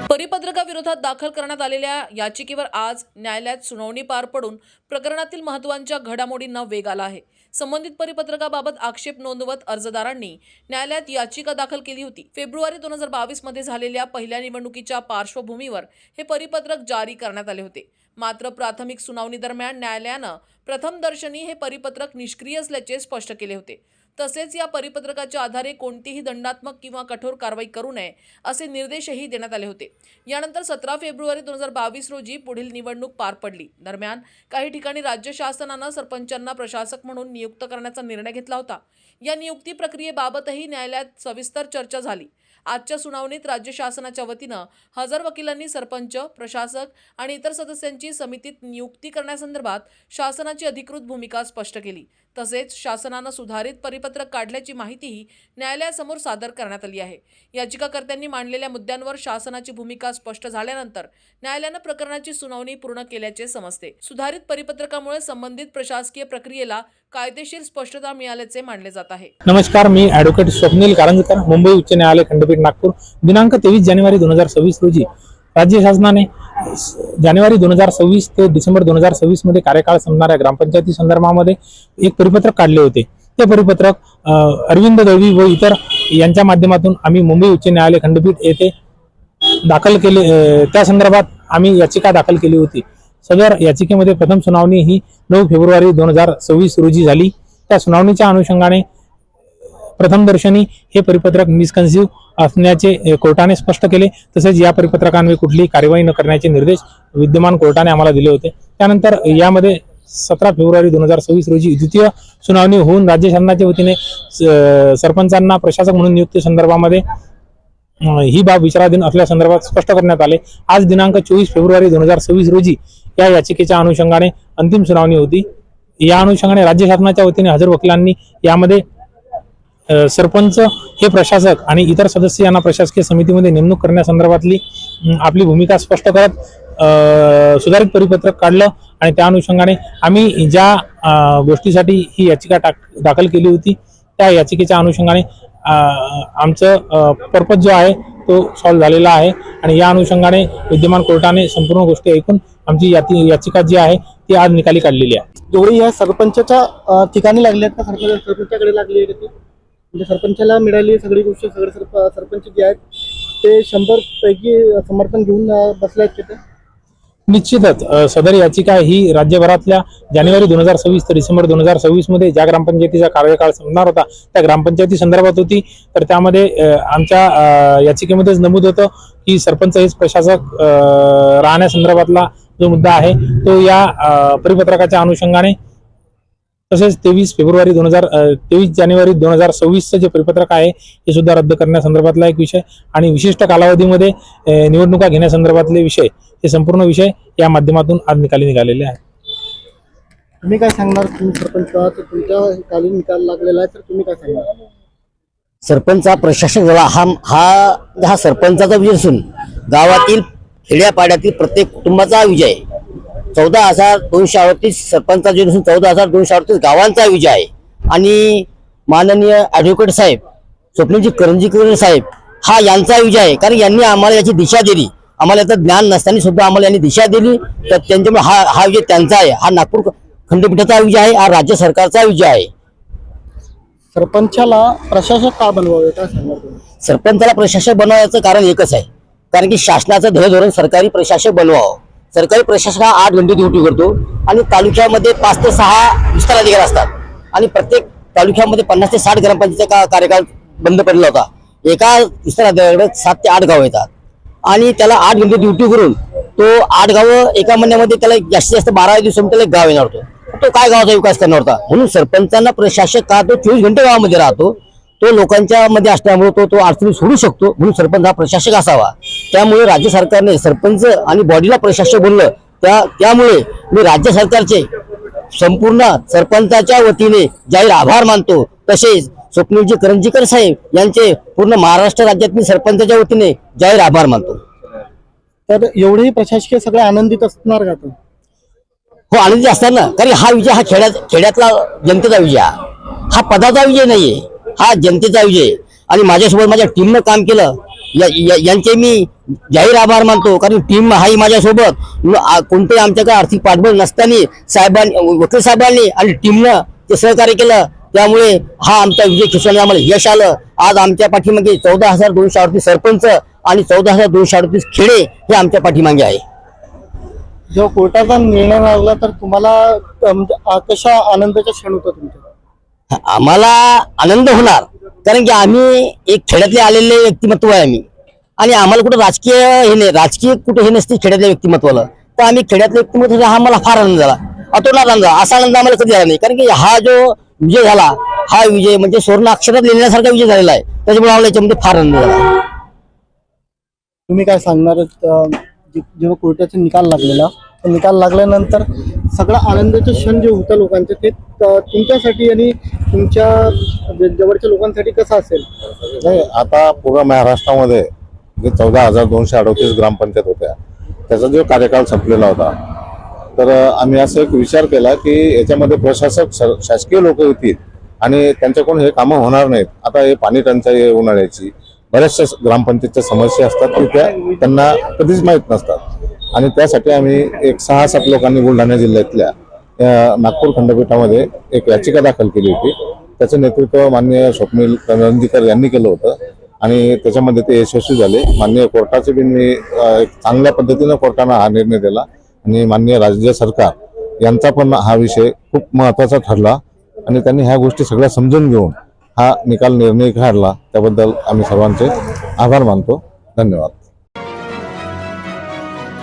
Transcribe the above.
परिपत्रकाविरोधात दाखल करण्यात आलेल्या याचिकेवर आज न्यायालयात सुनावणी पार पडून प्रकरणातील महत्त्वाच्या घडामोडींना वेग आला आहे। संबंधित परिपत्रकाबाबत आक्षेप नोंदवत अर्जदारांनी न्यायालयात याचिका दाखल केली होती। फेब्रुवारी 2022 मध्ये झालेल्या पहिल्या निवडणुकीच्या पार्श्वभूमीवर हे परिपत्रक जारी करण्यात आले होते। मात्र प्राथमिक सुनावणी दरम्यान न्यायालयानं प्रथमदर्शनी हे परिपत्रक निष्क्रिय असल्याचे स्पष्ट केले होते। तसेच या परिपत्रकाच्या आधारे कोणतीही दंडात्मक किंवा कठोर कारवाई करू नये असे निर्देशही देण्यात आले होते। यानंतर 17 फेब्रुवारी 2022 रोजी पुढील निवडणूक पार पडली। दरम्यान काही ठिकाणी राज्य शासनानं सरपंचांना प्रशासक म्हणून नियुक्त करण्याचा निर्णय घेतला होता। या नियुक्ती प्रक्रियेबाबतही न्यायालयात सविस्तर चर्चा झाली। आजच्या सुनावणीत राज्य शासनाच्या वतीनं हजर वकिलांनी सरपंच, प्रशासक आणि इतर सदस्यांची समितीत नियुक्ती करण्यासंदर्भात शासनाची अधिकृत भूमिका स्पष्ट केली। तसेच शासनानं सुधारित परिपत्रक काढल्याची माहितीही न्यायालयासमोर सादर करण्यात आली आहे। याचिकाकर्त्यांनी मांडलेल्या मुद्द्यांवर शासनाची भूमिका स्पष्ट झाल्यानंतर न्यायालयानं प्रकरणाची सुनावणी पूर्ण केल्याचे समजते। सुधारित परिपत्रकामुळे संबंधित प्रशासकीय प्रक्रियेला कायदेशीर स्पष्टता मिळाल्याचे मानले जात आहे। नमस्कार, मी ॲडव्होकेट स्वप्नील कारंजकर, मुंबई उच्च न्यायालय खंडपीठ नागपूर। दिनांक 23 जानेवारी 2026 रोजी राज्य शासनाने जानेवारी 2026 ते डिसेंबर 2026 मध्ये कार्यकाळ संपणाऱ्या ग्रामपंचायती संदर्भामध्ये एक परिपत्रक काढले होते। ते परिपत्रक अरविंद दळवी व इतर यांच्या माध्यमातून आम्ही मुंबई उच्च न्यायालय खंडपीठ येथे दाखल केले। त्या संदर्भात आम्ही याचिका दाखल केली होती। सदर याचिकेमध्ये प्रथम सुनावणी ही 9 फेब्रुवारी 2026 रोजी झाली। त्या सुनावणीच्या अनुषंगाने प्रथमदर्शनी हे परिपत्रक मिसकन्सिव्ह असण्याचे कोर्टाने स्पष्ट केले। तसेच या परिपत्रकान्वये कुठलीही कार्यवाही न करण्याचे निर्देश विद्यमान कोर्टाने आम्हाला दिले होते। त्यानंतर यामध्ये 17 फेब्रुवारी 2026 रोजी द्वितीय सुनावणी होऊन राज्य शासनाच्या वतीने सरपंचांना प्रशासक म्हणून नियुक्ती संदर्भामध्ये ही बाब विचाराधीन असल्यासंदर्भात स्पष्ट करण्यात आले। आज दिनांक 24 फेब्रुवारी 2026 रोजी या याचिकेच्या अनुषंगाने अंतिम सुनावणी होती। या अनुषंगाने राज्य शासनाच्या वतीने हजर वकिलांनी यामध्ये सरपंच हे प्रशासक आणि इतर सदस्य यांना प्रशासकीय समितीमध्ये नेमणूक करण्यासंदर्भातली आपली भूमिका स्पष्ट करत सुधारित परिपत्रक काढलं आणि त्या अनुषंगाने आम्ही ज्या गोष्टीसाठी ही याचिका दाखल केली होती त्या याचिकेच्या अनुषंगाने आमचं पर्पज जो आहे तो सॉल्व्ह झालेला आहे आणि या अनुषंगाने विद्यमान कोर्टाने संपूर्ण गोष्टी ऐकून आमची याचिका जी आहे ती आज निकाली काढलेली आहे। जेवढी या सरपंचाच्या ठिकाणी लागली आहेत का सरपंचाकडे लागली आहे ती, म्हणजे सरपंचाला मिळाली सगळी गोष्ट, सगळे सरपंच जे आहेत ते 100 पैकी समर्थन घेऊन बसले आहेत तिथे? निश्चितच सदर याचिका ही राज्यभरातल्या जानेवारी 2026 ते डिसेंबर 2026 मध्ये ज्या ग्रामपंचायतीचा कार्यकाळ संपणार होता त्या ग्रामपंचायती संदर्भात होती। तर त्यामध्ये आमच्या याचिकेमध्येच नमूद होतं की सरपंच हेच प्रशासक राहण्यासंदर्भातला जो मुद्दा आहे तो या परिपत्रकाच्या अनुषंगाने तसेच 23 जानेवारी 2026 जे परिपत्रक आहे हे सुद्धा रद्द करण्यासंदर्भातला एक विषय आणि विशिष्ट कालावधीमध्ये निवडणुका घेण्यासंदर्भातले विषय हे संपूर्ण विषय या माध्यमातून आज निघालेले आहेत। तुम्ही काय सांगणार? तुम्ही सरपंच, तुमच्या खाली निकाल लागलेला आहे तर तुम्ही काय सांगणार? सरपंच हा प्रशासक झाला हा सरपंचाचा विजय असून गावातील खेड्यापाड्यातील प्रत्येक कुटुंबाचा विजय आहे। 14,238 सरपंचा जो नसून 14,238 गावांचा विजय आहे आणि माननीय ॲडव्होकेट साहेब स्वप्नीलजी करंजीकर साहेब हा यांचा विजय आहे। कारण यांनी आम्हाला याची दिशा दिली, आम्हाला याचं ज्ञान नसताना सुद्धा आम्हाला यांनी दिशा दिली, तर त्यांच्यामुळे हा विजय त्यांचा आहे। हा नागपूर खंडपीठाचा विजय आहे, हा राज्य सरकारचा विजय आहे। सरपंचाला प्रशासक का बनवावे काय सांगणार तुम्ही? सरपंचाला प्रशासक बनवायचं कारण एकच आहे, कारण की शासनाचं धोरण सरकारी प्रशासक बनवावं। सरकारी प्रशासक हा 8 घंटे ड्युटी करतो आणि तालुक्यामध्ये 5 ते 6 विस्तार अधिकारी असतात आणि प्रत्येक तालुक्यामध्ये 50 ते 60 ग्रामपंचायतीचा कार्यकाळ बंद पडला होता। एका विस्तार अधिकाऱ्याकडे 7 ते 8 गाव येतात आणि त्याला 8 घंटे ड्युटी करून तो 8 गावं एका महिन्यामध्ये त्याला जास्तीत जास्त 12 दिवस त्याला एक गाव येणार होतो, तो काय गावाचा विकास करणार होता? म्हणून सरपंचांना प्रशासक का तो 24 घंटे गावामध्ये राहतो, तो लोकांच्या मध्ये असल्यामुळे तो अडचणी सोडू शकतो, म्हणून सरपंच हा प्रशासक असावा। त्यामुळे राज्य सरकारने सरपंच आणि बॉडीला प्रशासक बोललं, त्यामुळे मी राज्य सरकारचे संपूर्ण सरपंचाच्या वतीने जाहीर आभार मानतो। तसेच स्वप्नीलजी करंजीकर साहेब यांचे पूर्ण महाराष्ट्र राज्यातील सरपंचाच्या वतीने जाहीर आभार मानतो। तर एवढेही प्रशासकीय सगळे आनंदित असणार का? हो, आनंदी असतात ना, कारण हा विजय हा खेड्यातला जनतेचा विजय, हा पदाचा विजय नाहीये, हा जनतेचा विजय। आणि माझ्यासोबत माझ्या टीमनं काम केलं, यांचे मी जाहीर आभार मानतो, कारण टीम हाही माझ्यासोबत कोणतेही आमच्याकडे आर्थिक पाठबळ नसताना साहेबांनी, वकील साहेबांनी आणि टीमनं ते सहकार्य केलं. त्यामुळे हा आमचा विजय खिसवण्यात आम्हाला यश आलं. आज आमच्या पाठीमागे 14,238 सरपंच आणि 14,238 खेडे हे आमच्या पाठीमागे आहे. जेव्हा कोर्टाचा निर्णय लागला तर तुम्हाला कशा आनंदाचा क्षण होता तुमच्या? आम्हाला आनंद होणार, कारण की आम्ही एक खेड्यातले आलेले व्यक्तिमत्व आहे आम्ही, आणि आम्हाला कुठं राजकीय हे नाही, राजकीय कुठे हे नसते खेड्यातल्या व्यक्तिमत्वाला. तर आम्ही खेड्यातले व्यक्तिमत्व हा आम्हाला फार आनंद झाला, अतोनात आनंद. असा आनंद आम्हाला कधी झाला नाही, कारण की हा जो विजय झाला, हा विजय म्हणजे सुवर्ण अक्षरात लिहिण्यासारखा विजय झालेला आहे. त्याच्यामुळे आम्हाला याच्यामध्ये फार आनंद झाला. तुम्ही काय सांगणार जेव्हा कोर्टाचा निकाल लागलेला, तो निकाल लागल्यानंतर सगळा आनंदाचे क्षण जे होता लोकांचे, ते तुमच्यासाठी आणि तुमच्या जवळच्या लोकांसाठी कसं असेल? नाही, आता पूर्ण महाराष्ट्रामध्ये जे 14,238 ग्रामपंचायत होत्या, त्याचा जो कार्यकाळ संपलेला होता, तर आम्ही असं एक विचार केला की याच्यामध्ये प्रशासक शासकीय लोक येतील आणि त्यांच्याकडून हे कामं होणार नाहीत. आता हे पाणी टंचाई आहे उन्हाळ्याची, बऱ्याचशा ग्रामपंचायतच्या समस्या असतात की त्यांना कधीच माहीत नसतात, आणि त्यासाठी आम्ही एक 6-7 लोकांनी बुलढाणा जिल्ह्यातल्या नागपूर खंडपीठामध्ये एक याचिका दाखल केली होती. त्याचं नेतृत्व माननीय स्वप्नील रणदीकर यांनी केलं होतं, आणि त्याच्यामध्ये ते यशस्वी झाले. माननीय कोर्टाचे बी मी एक चांगल्या पद्धतीनं कोर्टानं हा निर्णय दिला, आणि माननीय राज्य सरकार यांचा पण हा विषय खूप महत्त्वाचा ठरला, आणि त्यांनी ह्या गोष्टी सगळ्या समजून घेऊन हा निर्णय काढला. त्याबद्दल आम्ही सर्वांचे आभार मानतो. धन्यवाद.